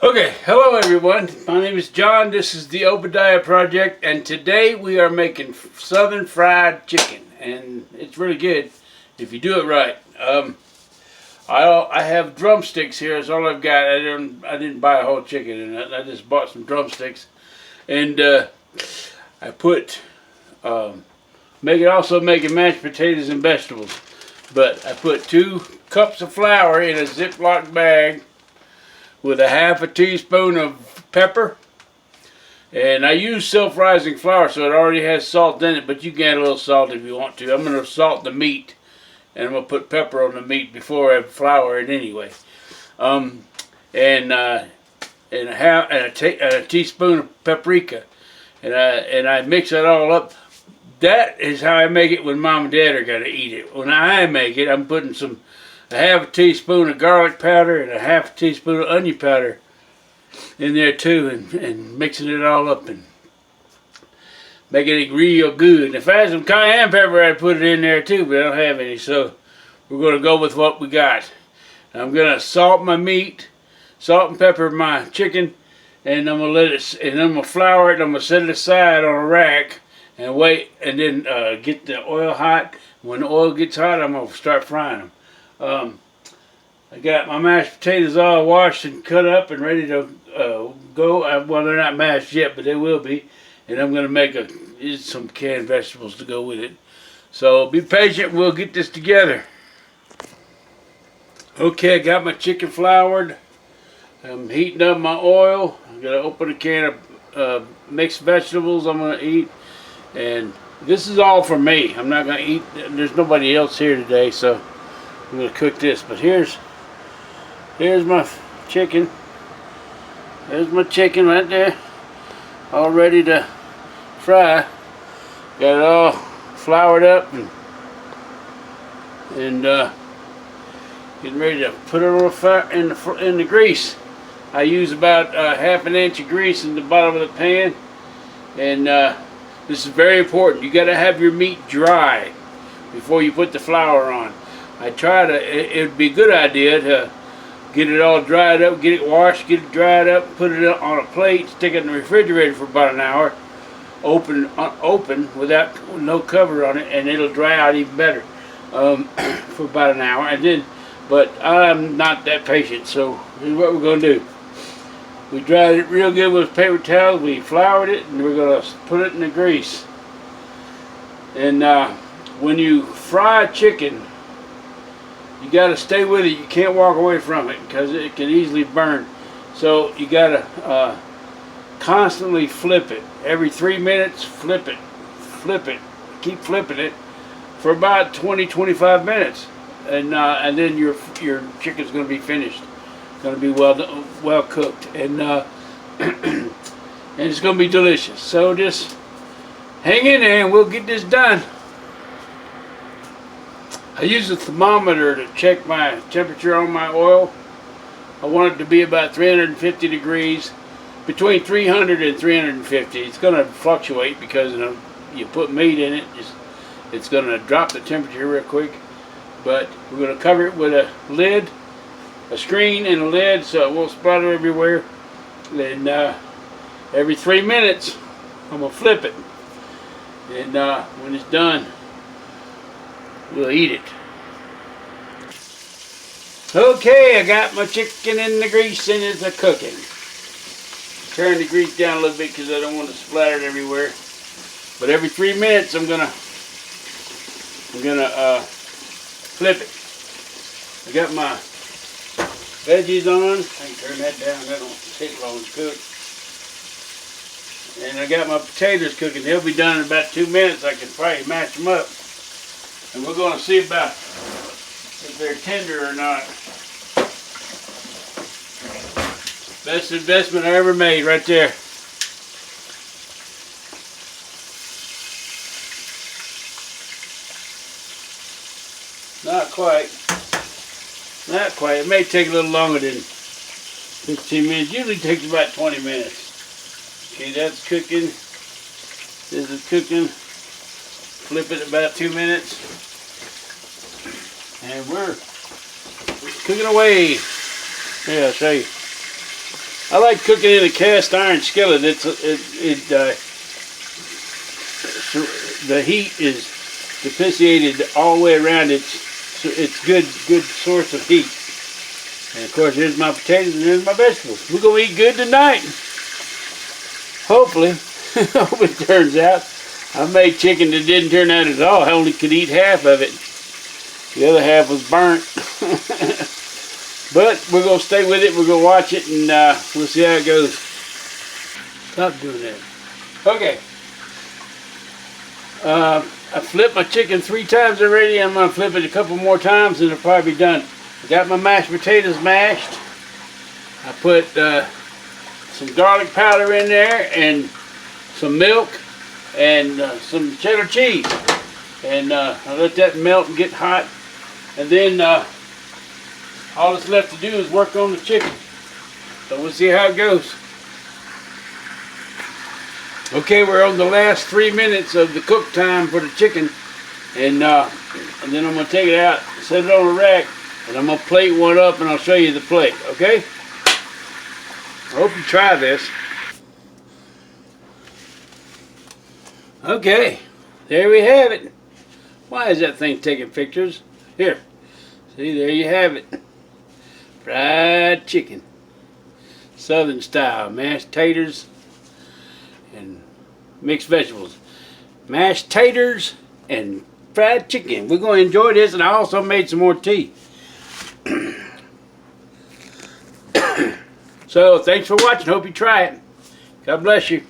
Okay, hello everyone. My name is John. This is the Obadiah Project, and today we are making southern fried chicken, and it's really good if you do it right. I have drumsticks here. That's all I've got. I didn't buy a whole chicken, and I just bought some drumsticks, and I put making mashed potatoes and vegetables, but I put 2 cups of flour in a Ziploc bag with a half a teaspoon of pepper, and I use self-rising flour, so it already has salt in it, but you can add a little salt if you want to. I'm going to salt the meat, and I'm going to put pepper on the meat before I flour it anyway. And a teaspoon of paprika, and I mix it all up. That is how I make it when Mom and Dad are going to eat it. When I make it, I'm putting a half a teaspoon of garlic powder and a half a teaspoon of onion powder in there too, and mixing it all up and making it real good. And if I had some cayenne pepper, I'd put it in there too, but I don't have any, so we're going to go with what we got. I'm going to salt my meat, salt and pepper my chicken, and I'm going to I'm going to flour it, and I'm going to set it aside on a rack and wait, and then get the oil hot. When the oil gets hot, I'm going to start frying them. I got my mashed potatoes all washed and cut up and ready to go. Well, they're not mashed yet, but they will be. And I'm going to make some canned vegetables to go with it. So be patient. We'll get this together. Okay, I got my chicken floured. I'm heating up my oil. I'm going to open a can of mixed vegetables I'm going to eat. And this is all for me. I'm not going to eat. There's nobody else here today, so I'm going to cook this. But here's my chicken. There's my chicken right there, all ready to fry. Got it all floured up and getting ready to put it on the fire in the grease. I use about half an inch of grease in the bottom of the pan, and this is very important. You got to have your meat dry before you put the flour on. It would be a good idea to get it all dried up, get it washed, get it dried up, put it on a plate, stick it in the refrigerator for about an hour, open without no cover on it, and it'll dry out even better for about an hour. But I'm not that patient, so here's what we're going to do. We dried it real good with paper towels, we floured it, and we're going to put it in the grease. And when you fry chicken, you got to stay with it. You can't walk away from it because it can easily burn. So you got to constantly flip it. Every 3 minutes, flip it. Keep flipping it for about 20-25 minutes, and then your chicken's going to be finished. It's going to be well cooked, and and it's going to be delicious. So just hang in there, and we'll get this done. I use a thermometer to check my temperature on my oil. I want it to be about 350 degrees, between 300 and 350. It's going to fluctuate because you put meat in it. It's going to drop the temperature real quick. But we're going to cover it with a lid, a screen and a lid, so it won't splatter everywhere. Then every 3 minutes, I'm going to flip it. And when it's done, we'll eat it. Okay, I got my chicken in the grease and it's cooking. Turn the grease down a little bit because I don't want to splatter it everywhere. But every 3 minutes I'm gonna flip it. I got my veggies on. I can turn that down. That don't take long to cook. And I got my potatoes cooking. They'll be done in about 2 minutes. I can probably mash them up. And we're going to see about if they're tender or not. Best investment I ever made right there. Not quite. Not quite. It may take a little longer than 15 minutes. Usually takes about 20 minutes. Okay, that's cooking. This is cooking. Flip it about 2 minutes. And we're cooking away. Yeah, I'll show you. I like cooking in a cast iron skillet. The heat is dissipated all the way around. It's good source of heat. And of course, here's my potatoes and here's my vegetables. We're gonna eat good tonight. Hopefully, hope it turns out. I made chicken that didn't turn out at all. I only could eat half of it. The other half was burnt. But we're gonna stay with it. We're gonna watch it, and we'll see how it goes. Stop doing that. Okay. I flipped my chicken 3 times already. I'm gonna flip it a couple more times, and it'll probably be done. I got my mashed potatoes mashed. I put some garlic powder in there, and some milk, and some cheddar cheese, and I let that melt and get hot, and then all that's left to do is work on the chicken. So we'll see how it goes. Okay, we're on the last 3 minutes of the cook time for the chicken, and then I'm gonna take it out, set it on a rack, and I'm gonna plate one up, and I'll show you the plate. Okay? I hope you try this. Okay, there we have it. Why is that thing taking pictures? Here, see, there you have it. Fried chicken, Southern style, mashed taters and mixed vegetables. Mashed taters and fried chicken. We're going to enjoy this, and I also made some more tea. So, thanks for watching. Hope you try it. God bless you.